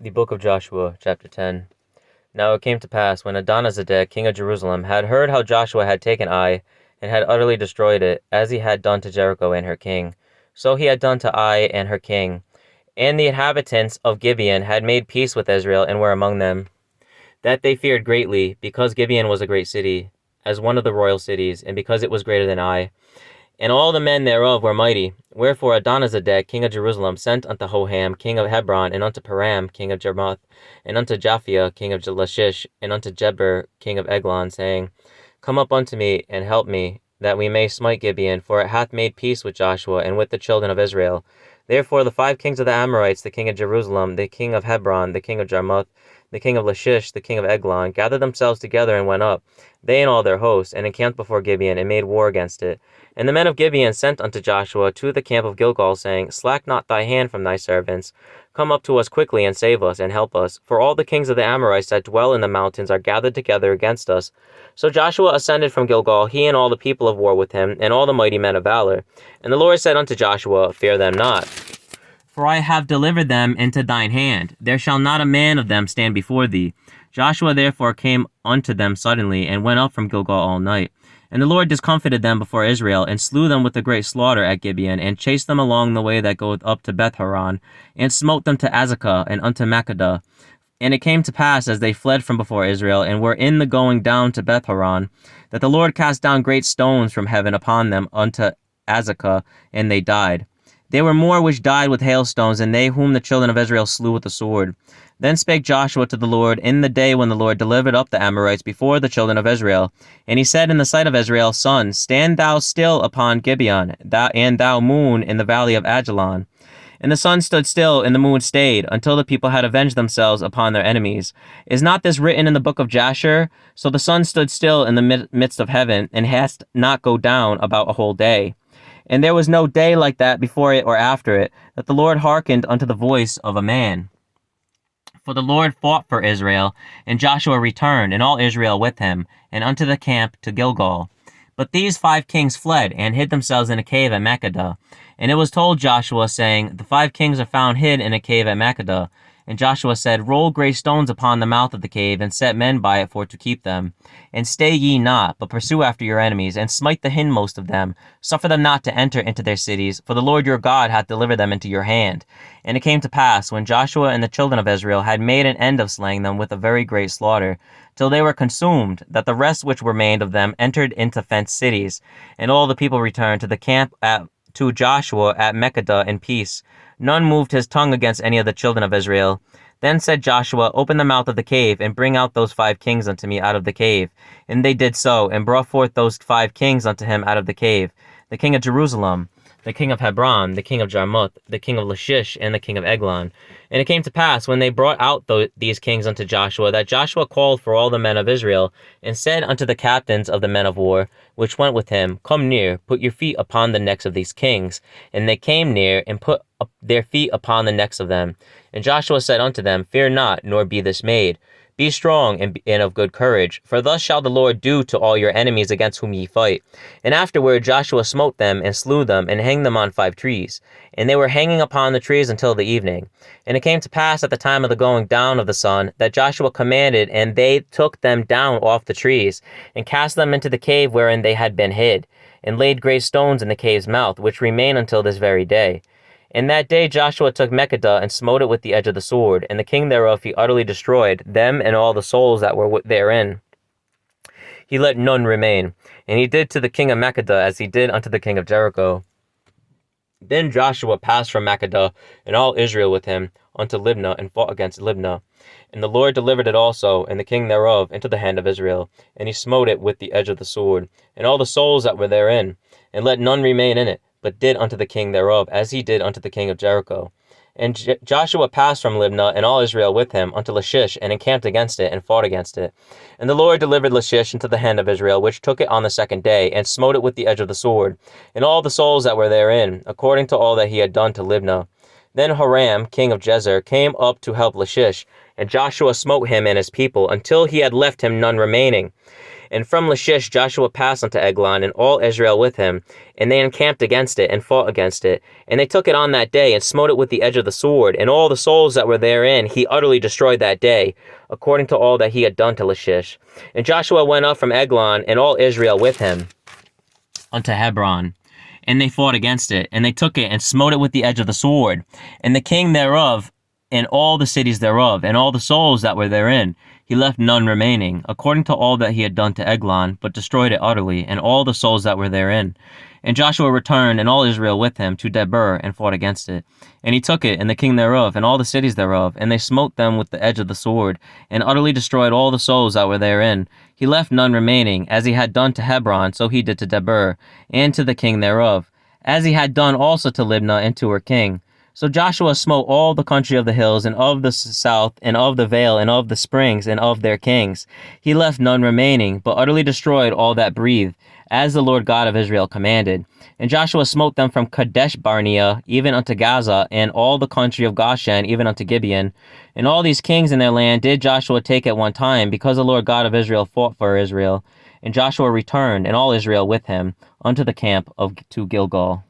The Book of Joshua, chapter 10. Now it came to pass, when Adonizedek, king of Jerusalem, had heard how Joshua had taken Ai, and had utterly destroyed it, as he had done to Jericho and her king, so he had done to Ai and her king. And the inhabitants of Gibeon had made peace with Israel, and were among them, that they feared greatly, because Gibeon was a great city, as one of the royal cities, and because it was greater than Ai. And all the men thereof were mighty. Wherefore Adonizedek, king of Jerusalem, sent unto Hoham, king of Hebron, and unto Param, king of Jarmuth, and unto Japhia, king of Lachish, and unto Jeber, king of Eglon, saying, Come up unto me, and help me, that we may smite Gibeon, for it hath made peace with Joshua, and with the children of Israel. Therefore the 5 kings of the Amorites, the king of Jerusalem, the king of Hebron, the king of Jarmuth, the king of Lachish, the king of Eglon, gathered themselves together and went up, they and all their hosts, and encamped before Gibeon, and made war against it. And the men of Gibeon sent unto Joshua to the camp of Gilgal, saying, Slack not thy hand from thy servants. Come up to us quickly, and save us, and help us. For all the kings of the Amorites that dwell in the mountains are gathered together against us. So Joshua ascended from Gilgal, he and all the people of war with him, and all the mighty men of valor. And the Lord said unto Joshua, Fear them not, for I have delivered them into thine hand. There shall not a man of them stand before thee. Joshua therefore came unto them suddenly, and went up from Gilgal all night. And the Lord discomfited them before Israel, and slew them with a great slaughter at Gibeon, and chased them along the way that goeth up to Beth-horon, and smote them to Azekah, and unto Makkedah. And it came to pass, as they fled from before Israel, and were in the going down to Beth-horon, that the Lord cast down great stones from heaven upon them unto Azekah, and they died. There were more which died with hailstones than they whom the children of Israel slew with the sword. Then spake Joshua to the Lord in the day when the Lord delivered up the Amorites before the children of Israel. And he said in the sight of Israel, Sun, stand thou still upon Gibeon, and thou moon in the valley of Ajalon. And the sun stood still, and the moon stayed, until the people had avenged themselves upon their enemies. Is not this written in the book of Jasher? So the sun stood still in the midst of heaven, and hast not go down about a whole day. And there was no day like that before it or after it, that the Lord hearkened unto the voice of a man. For the Lord fought for Israel, and Joshua returned, and all Israel with him, and unto the camp to Gilgal. But these 5 kings fled, and hid themselves in a cave at Makkedah. And it was told Joshua, saying, The 5 kings are found hid in a cave at Makkedah. And Joshua said, Roll great stones upon the mouth of the cave, and set men by it for to keep them. And stay ye not, but pursue after your enemies, and smite the hindmost of them. Suffer them not to enter into their cities, for the Lord your God hath delivered them into your hand. And it came to pass, when Joshua and the children of Israel had made an end of slaying them with a very great slaughter, till they were consumed, that the rest which remained of them entered into fenced cities. And all the people returned to the camp to Joshua at Makkedah in peace. None moved his tongue against any of the children of Israel. Then said Joshua, Open the mouth of the cave, and bring out those 5 kings unto me out of the cave. And they did so, and brought forth those 5 kings unto him out of the cave, the king of Jerusalem, the king of Hebron, the king of Jarmuth, the king of Lachish, and the king of Eglon. And it came to pass, when they brought out these kings unto Joshua, that Joshua called for all the men of Israel, and said unto the captains of the men of war, which went with him, Come near, put your feet upon the necks of these kings. And they came near, and put up their feet upon the necks of them. And Joshua said unto them, Fear not, nor be dismayed. Be strong and of good courage, for thus shall the Lord do to all your enemies against whom ye fight. And afterward Joshua smote them, and slew them, and hanged them on 5 trees. And they were hanging upon the trees until the evening. And it came to pass at the time of the going down of the sun, that Joshua commanded, and they took them down off the trees, and cast them into the cave wherein they had been hid, and laid great stones in the cave's mouth, which remain until this very day. And that day Joshua took Makkedah, and smote it with the edge of the sword, and the king thereof he utterly destroyed, them and all the souls that were therein. He let none remain. And he did to the king of Makkedah as he did unto the king of Jericho. Then Joshua passed from Makkedah, and all Israel with him, unto Libnah, and fought against Libnah. And the Lord delivered it also, and the king thereof, into the hand of Israel. And he smote it with the edge of the sword, and all the souls that were therein, and let none remain in it, but did unto the king thereof, as he did unto the king of Jericho. And Joshua passed from Libnah, and all Israel with him, unto Lachish, and encamped against it, and fought against it. And the Lord delivered Lachish into the hand of Israel, which took it on the 2nd day, and smote it with the edge of the sword, and all the souls that were therein, according to all that he had done to Libnah. Then Horam, king of Jezer, came up to help Lachish, and Joshua smote him and his people, until he had left him none remaining. And from Lachish Joshua passed unto Eglon, and all Israel with him, and they encamped against it, and fought against it. And they took it on that day, and smote it with the edge of the sword, and all the souls that were therein he utterly destroyed that day, according to all that he had done to Lachish. And Joshua went up from Eglon, and all Israel with him, unto Hebron. And they fought against it, and they took it, and smote it with the edge of the sword, and the king thereof, and all the cities thereof, and all the souls that were therein. He left none remaining, according to all that he had done to Eglon, but destroyed it utterly, and all the souls that were therein. And Joshua returned, and all Israel with him, to Debir, and fought against it. And he took it, and the king thereof, and all the cities thereof, and they smote them with the edge of the sword, and utterly destroyed all the souls that were therein. He left none remaining, as he had done to Hebron, so he did to Debir, and to the king thereof, as he had done also to Libnah and to her king. So Joshua smote all the country of the hills, and of the south, and of the vale, and of the springs, and of their kings. He left none remaining, but utterly destroyed all that breathed, as the Lord God of Israel commanded. And Joshua smote them from Kadesh Barnea, even unto Gaza, and all the country of Goshen, even unto Gibeon. And all these kings in their land did Joshua take at one time, because the Lord God of Israel fought for Israel. And Joshua returned, and all Israel with him, unto the camp to Gilgal.